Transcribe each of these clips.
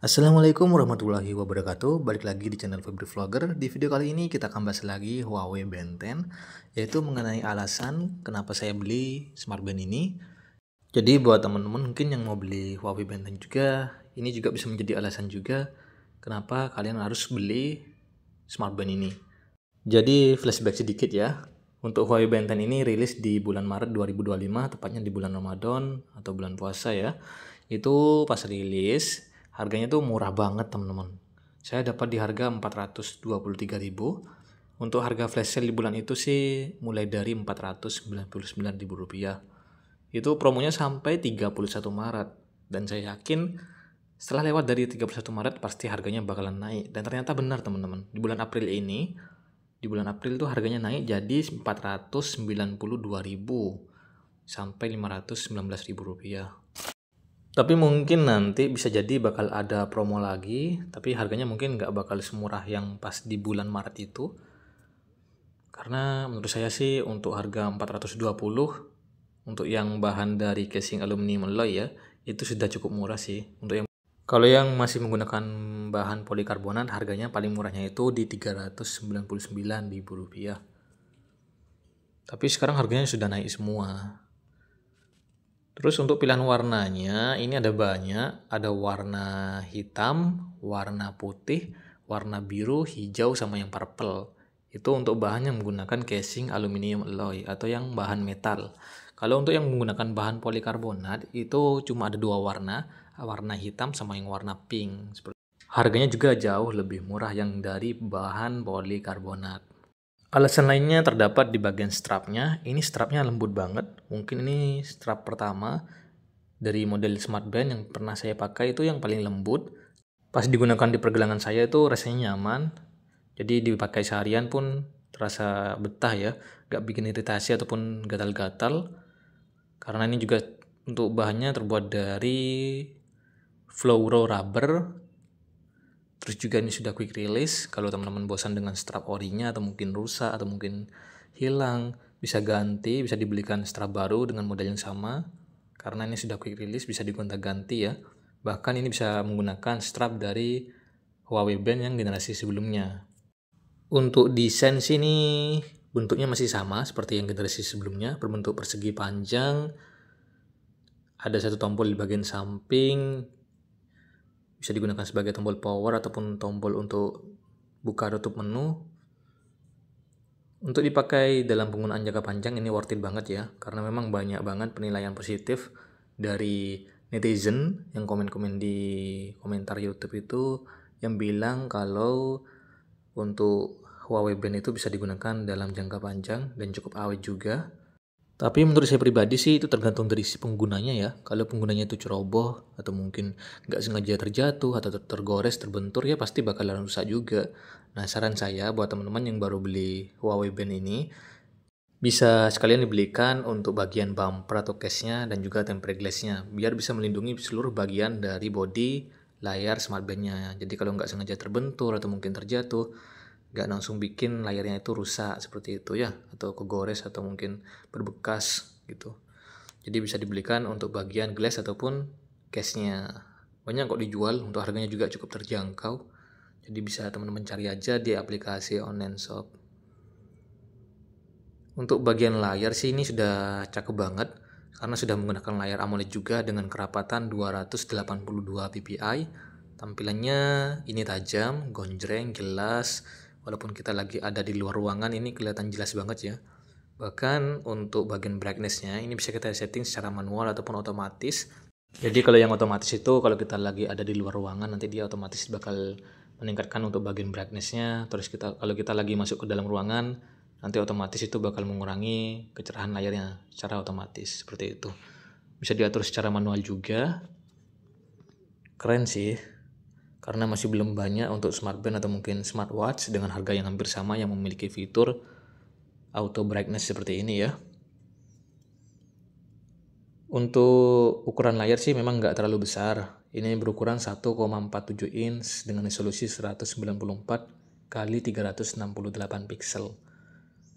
Assalamualaikum warahmatullahi wabarakatuh. Balik lagi di channel Febri Vlogger. Di video kali ini kita akan bahas lagi Huawei Band 10, yaitu mengenai alasan kenapa saya beli smartband ini. Jadi buat teman-teman mungkin yang mau beli Huawei Band 10 juga, ini juga bisa menjadi alasan juga kenapa kalian harus beli smartband ini. Jadi flashback sedikit ya. Untuk Huawei Band 10 ini rilis di bulan Maret 2025, tepatnya di bulan Ramadan atau bulan puasa ya. Itu pas rilis, harganya tuh murah banget teman-teman. Saya dapat di harga 423.000. Untuk harga flash sale di bulan itu sih mulai dari 499.000 rupiah. Itu promonya sampai 31 Maret. Dan saya yakin setelah lewat dari 31 Maret pasti harganya bakalan naik. Dan ternyata benar teman-teman. Di bulan April tuh harganya naik jadi 492.000 sampai 519.000 rupiah. Tapi mungkin nanti bisa jadi bakal ada promo lagi, tapi harganya mungkin nggak bakal semurah yang pas di bulan Maret itu. Karena menurut saya sih untuk harga 420 untuk yang bahan dari casing aluminium alloy ya, itu sudah cukup murah sih. Kalau yang masih menggunakan bahan polikarbonat, harganya paling murahnya itu di 399.000 rupiah. Tapi sekarang harganya sudah naik semua. Terus untuk pilihan warnanya, ini ada banyak. Ada warna hitam, warna putih, warna biru, hijau, sama yang purple. Itu untuk bahan yang menggunakan casing aluminium alloy atau yang bahan metal. Kalau untuk yang menggunakan bahan polikarbonat, itu cuma ada dua warna hitam sama yang warna pink. Harganya juga jauh lebih murah yang dari bahan polikarbonat. Alasan lainnya terdapat di bagian strapnya. Ini strapnya lembut banget. Mungkin ini strap pertama dari model smartband yang pernah saya pakai itu yang paling lembut. Pas digunakan di pergelangan saya itu rasanya nyaman. Jadi dipakai seharian pun terasa betah ya. Gak bikin iritasi ataupun gatal-gatal. Karena ini juga untuk bahannya terbuat dari Fluoro rubber. Terus juga ini sudah quick release. Kalau teman-teman bosan dengan strap orinya atau mungkin rusak atau mungkin hilang, bisa ganti, bisa dibelikan strap baru dengan model yang sama. Karena ini sudah quick release, bisa digonta-ganti ya. Bahkan ini bisa menggunakan strap dari Huawei Band yang generasi sebelumnya. Untuk desain sini bentuknya masih sama seperti yang generasi sebelumnya, berbentuk persegi panjang. Ada satu tombol di bagian samping, bisa digunakan sebagai tombol power ataupun tombol untuk buka tutup menu. Untuk dipakai dalam penggunaan jangka panjang ini worth it banget ya, karena memang banyak banget penilaian positif dari netizen yang komen-komen di komentar YouTube itu yang bilang kalau untuk Huawei Band itu bisa digunakan dalam jangka panjang dan cukup awet juga. Tapi menurut saya pribadi sih itu tergantung dari si penggunanya ya. Kalau penggunanya itu ceroboh atau mungkin nggak sengaja terjatuh atau tergores, terbentur ya pasti bakalan rusak juga. Nah saran saya buat teman-teman yang baru beli Huawei Band ini, bisa sekalian dibelikan untuk bagian bumper atau case-nya dan juga tempered glass-nya. Biar bisa melindungi seluruh bagian dari bodi layar smartband-nya. Jadi kalau nggak sengaja terbentur atau mungkin terjatuh, nggak langsung bikin layarnya itu rusak seperti itu ya, atau kegores atau mungkin berbekas gitu. Jadi bisa dibelikan untuk bagian glass ataupun case-nya. Banyak kok dijual, untuk harganya juga cukup terjangkau. Jadi bisa teman-teman cari aja di aplikasi online shop. Untuk bagian layar sih ini sudah cakep banget karena sudah menggunakan layar AMOLED juga dengan kerapatan 282 ppi. Tampilannya ini tajam, gonjreng, jelas. Walaupun kita lagi ada di luar ruangan ini kelihatan jelas banget ya. Bahkan untuk bagian brightness-nya ini bisa kita setting secara manual ataupun otomatis. Jadi kalau yang otomatis itu kalau kita lagi ada di luar ruangan nanti dia otomatis bakal meningkatkan untuk bagian brightness-nya. Terus kalau kita lagi masuk ke dalam ruangan nanti otomatis itu bakal mengurangi kecerahan layarnya secara otomatis seperti itu. Bisa diatur secara manual juga. Keren sih. Karena masih belum banyak untuk smartband atau mungkin smartwatch dengan harga yang hampir sama yang memiliki fitur auto brightness seperti ini ya. Untuk ukuran layar sih memang nggak terlalu besar. Ini berukuran 1,47 inch dengan resolusi 194 kali 368 pixel.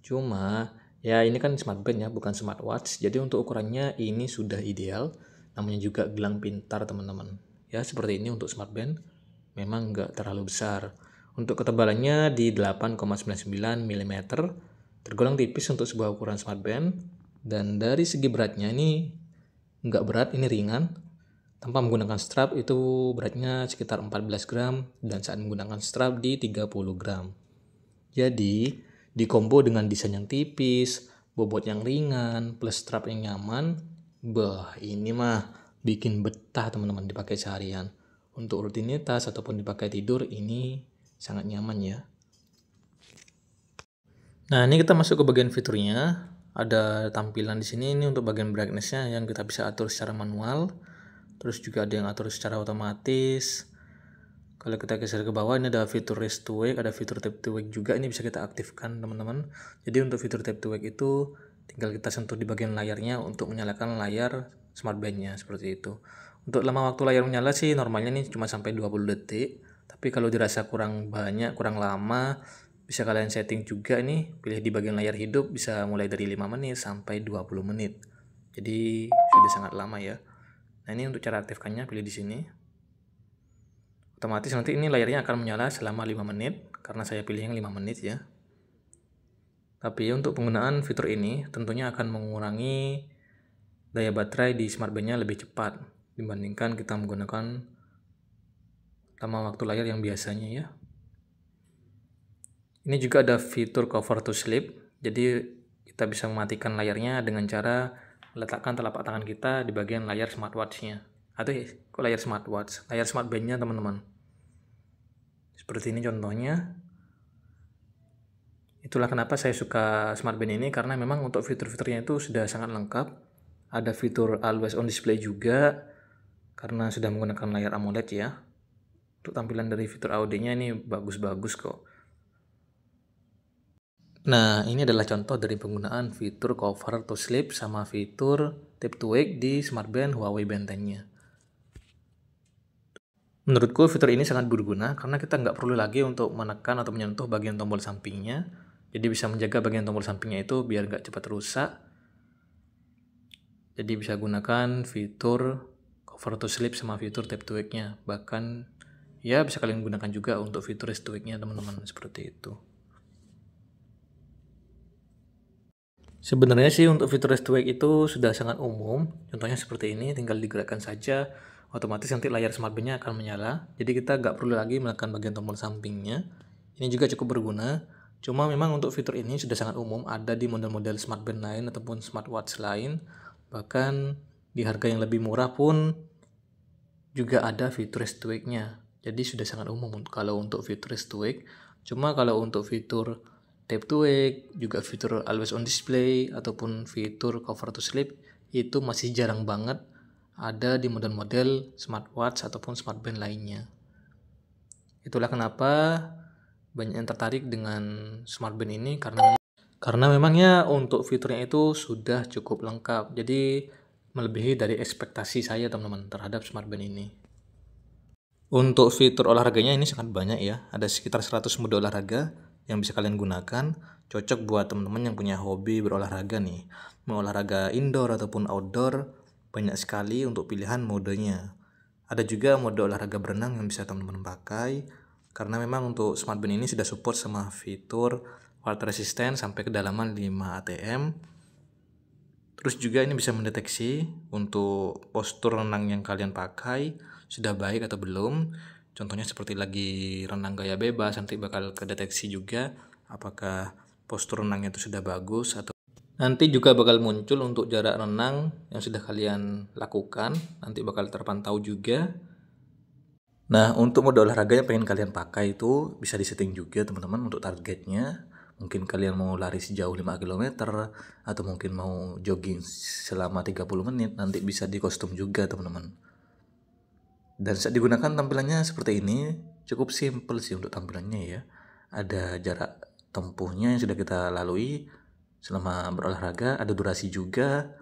Cuma ya ini kan smartband ya, bukan smartwatch. Jadi untuk ukurannya ini sudah ideal. Namanya juga gelang pintar teman-teman. Ya seperti ini untuk smartband. memang nggak terlalu besar. Untuk ketebalannya di 8,99 mm, tergolong tipis untuk sebuah ukuran smartband. Dan dari segi beratnya ini nggak berat, ini ringan. Tanpa menggunakan strap itu beratnya sekitar 14 gram dan saat menggunakan strap di 30 gram. Jadi di combo dengan desain yang tipis, bobot yang ringan, plus strap yang nyaman, ini mah bikin betah teman-teman dipakai seharian. Untuk rutinitas ataupun dipakai tidur ini sangat nyaman ya. Nah, ini kita masuk ke bagian fiturnya. Ada tampilan di sini ini untuk bagian brightness-nya yang kita bisa atur secara manual. Terus juga ada yang atur secara otomatis. Kalau kita geser ke bawah ini ada fitur raise to wake, ada fitur tap to wake juga, ini bisa kita aktifkan teman-teman. Jadi untuk fitur tap to wake itu tinggal kita sentuh di bagian layarnya untuk menyalakan layar smartband-nya seperti itu. Untuk lama waktu layar menyala sih normalnya nih cuma sampai 20 detik. Tapi kalau dirasa kurang banyak, kurang lama, bisa kalian setting juga nih, pilih di bagian layar hidup bisa mulai dari 5 menit sampai 20 menit. Jadi sudah sangat lama ya. Nah, ini untuk cara aktifkannya pilih di sini. Otomatis nanti ini layarnya akan menyala selama 5 menit karena saya pilih yang 5 menit ya. Tapi untuk penggunaan fitur ini tentunya akan mengurangi daya baterai di smartband-nya lebih cepat dibandingkan kita menggunakan lama waktu layar yang biasanya ya. Ini juga ada fitur cover to sleep. Jadi kita bisa mematikan layarnya dengan cara meletakkan telapak tangan kita di bagian layar smartwatch-nya. Atau kok layar smartwatch? Layar smartband-nya teman-teman. Seperti ini contohnya. Itulah kenapa saya suka smartband ini, karena memang untuk fitur-fiturnya itu sudah sangat lengkap. Ada fitur always on display juga karena sudah menggunakan layar AMOLED ya. Untuk tampilan dari fitur audionya ini bagus-bagus kok. Nah, ini adalah contoh dari penggunaan fitur cover to sleep sama fitur tap to wake di smartband Huawei Band 10-nya. Menurutku fitur ini sangat berguna karena kita nggak perlu lagi untuk menekan atau menyentuh bagian tombol sampingnya. Jadi bisa menjaga bagian tombol sampingnya itu biar nggak cepat rusak. Jadi bisa gunakan fitur cover to sleep sama fitur tap to wake-nya. Bahkan ya bisa kalian gunakan juga untuk fitur rest to wake-nya teman-teman, seperti itu. Sebenarnya sih untuk fitur rest to wake itu sudah sangat umum. Contohnya seperti ini, tinggal digerakkan saja, otomatis nanti layar smartband-nya akan menyala. Jadi kita nggak perlu lagi menekan bagian tombol sampingnya. Ini juga cukup berguna. Cuma memang untuk fitur ini sudah sangat umum, ada di model-model smartband lain ataupun smartwatch lain. Bahkan di harga yang lebih murah pun juga ada fitur rest to wake-nya. Jadi sudah sangat umum kalau untuk fitur rest to wake. Cuma kalau untuk fitur tap to wake, juga fitur always on display, ataupun fitur cover to sleep, itu masih jarang banget ada di model-model smartwatch ataupun smartband lainnya. Itulah kenapa banyak yang tertarik dengan smartband ini karena memangnya untuk fiturnya itu sudah cukup lengkap. Jadi melebihi dari ekspektasi saya teman-teman terhadap smartband ini. Untuk fitur olahraganya ini sangat banyak ya. Ada sekitar 100 mode olahraga yang bisa kalian gunakan. Cocok buat teman-teman yang punya hobi berolahraga nih. Mau olahraga indoor ataupun outdoor, banyak sekali untuk pilihan modenya. Ada juga mode olahraga berenang yang bisa teman-teman pakai. Karena memang untuk smartband ini sudah support sama fitur water resistant sampai kedalaman 5 atm. Terus juga ini bisa mendeteksi untuk postur renang yang kalian pakai sudah baik atau belum. Contohnya seperti lagi renang gaya bebas, nanti bakal kedeteksi juga apakah postur renangnya itu sudah bagus, atau nanti juga bakal muncul untuk jarak renang yang sudah kalian lakukan, nanti bakal terpantau juga. Nah, untuk mode olahraga yang pengen kalian pakai itu bisa disetting juga teman-teman untuk targetnya. Mungkin kalian mau lari sejauh 5 km atau mungkin mau jogging selama 30 menit, nanti bisa di kostum juga teman-teman. Dan saat digunakan tampilannya seperti ini, cukup simple sih untuk tampilannya ya. Ada jarak tempuhnya yang sudah kita lalui selama berolahraga, ada durasi juga,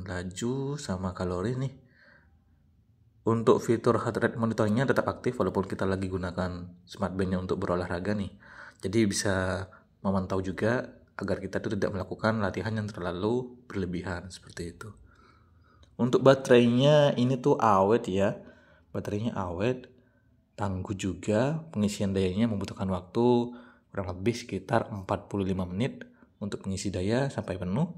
laju sama kalori nih. Untuk fitur heart rate monitoringnya tetap aktif walaupun kita lagi gunakan smartbandnya untuk berolahraga nih. Jadi bisa memantau juga agar kita itu tidak melakukan latihan yang terlalu berlebihan seperti itu. Untuk baterainya ini tuh awet ya, baterainya awet. tangguh juga, pengisian dayanya membutuhkan waktu kurang lebih sekitar 45 menit untuk mengisi daya sampai penuh.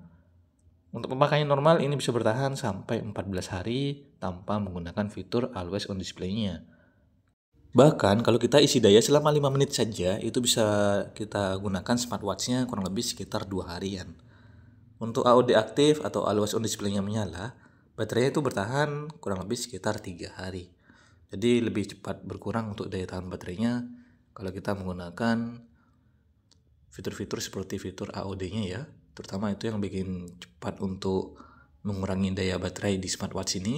Untuk pemakaian normal ini bisa bertahan sampai 14 hari tanpa menggunakan fitur always on display-nya. Bahkan kalau kita isi daya selama 5 menit saja, itu bisa kita gunakan smartwatch-nya kurang lebih sekitar 2 harian. Untuk AOD aktif atau always on display-nya menyala, baterainya itu bertahan kurang lebih sekitar 3 hari. Jadi lebih cepat berkurang untuk daya tahan baterainya kalau kita menggunakan fitur-fitur seperti fitur AOD-nya ya. Terutama itu yang bikin cepat untuk mengurangi daya baterai di smartwatch ini.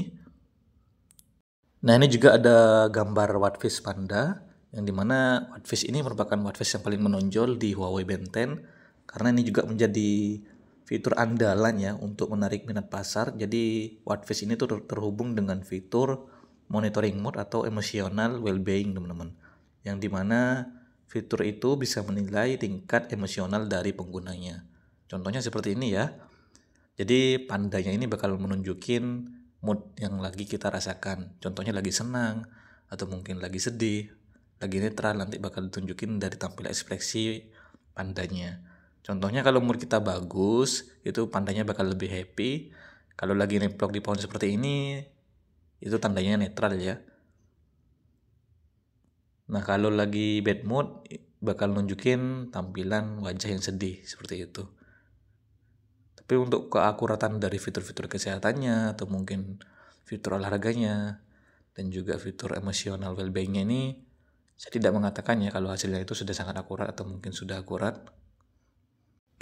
Nah, ini juga ada gambar Watchface Panda, yang dimana Watchface ini merupakan watchface yang paling menonjol di Huawei Band 10, karena ini juga menjadi fitur andalan ya untuk menarik minat pasar. Jadi Watchface ini tuh terhubung dengan fitur monitoring mode atau emotional well-being teman-teman, yang dimana fitur itu bisa menilai tingkat emosional dari penggunanya. Contohnya seperti ini ya. Jadi pandanya ini bakal menunjukin mood yang lagi kita rasakan. Contohnya lagi senang, atau mungkin lagi sedih, lagi netral, nanti bakal ditunjukin dari tampil ekspresi pandanya. Contohnya kalau mood kita bagus, itu pandanya bakal lebih happy. Kalau lagi nemplok di pohon seperti ini, itu tandanya netral ya. Nah kalau lagi bad mood, bakal nunjukin tampilan wajah yang sedih, seperti itu. Tapi untuk keakuratan dari fitur-fitur kesehatannya atau mungkin fitur olahraganya dan juga fitur emosional well-being-nya ini, saya tidak mengatakan ya kalau hasilnya itu sudah sangat akurat atau mungkin sudah akurat.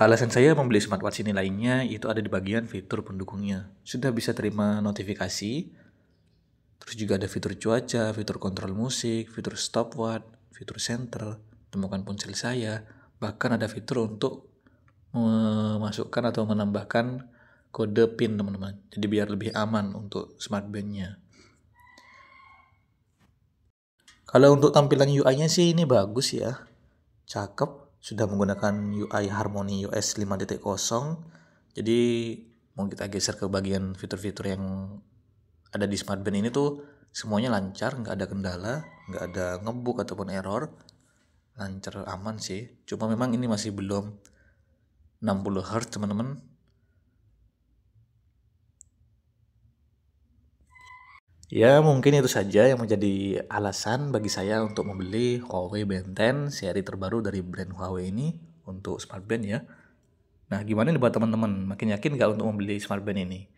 Alasan saya membeli smartwatch ini lainnya itu ada di bagian fitur pendukungnya. Sudah bisa terima notifikasi, terus juga ada fitur cuaca, fitur kontrol musik, fitur stopwatch, fitur center, temukan ponsel saya, bahkan ada fitur untuk memasukkan atau menambahkan kode PIN teman-teman. Jadi biar lebih aman untuk smart band-nya. Kalau untuk tampilan UI-nya sih ini bagus ya. Cakep, sudah menggunakan UI Harmony OS 5.0. Jadi mau kita geser ke bagian fitur-fitur yang ada di smart band ini tuh semuanya lancar, nggak ada kendala, nggak ada ngebug ataupun error. Lancar, aman sih. Cuma memang ini masih belum 60 Hz teman-teman. Ya mungkin itu saja yang menjadi alasan bagi saya untuk membeli Huawei Band 10 seri terbaru dari brand Huawei ini untuk smart band ya. Nah gimana nih buat teman-teman, makin yakin gak untuk membeli smart band ini?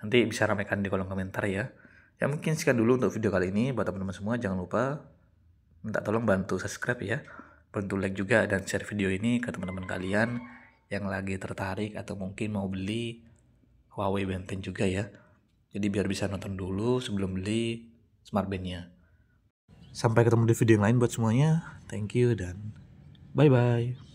Nanti bisa ramaikan di kolom komentar ya. Ya mungkin sekian dulu untuk video kali ini. Buat teman-teman semua jangan lupa minta tolong bantu subscribe ya, bantu like juga dan share video ini ke teman-teman kalian yang lagi tertarik atau mungkin mau beli Huawei Band 10 juga ya. Jadi biar bisa nonton dulu sebelum beli smart band-nya. Sampai ketemu di video yang lain buat semuanya. Thank you dan bye-bye.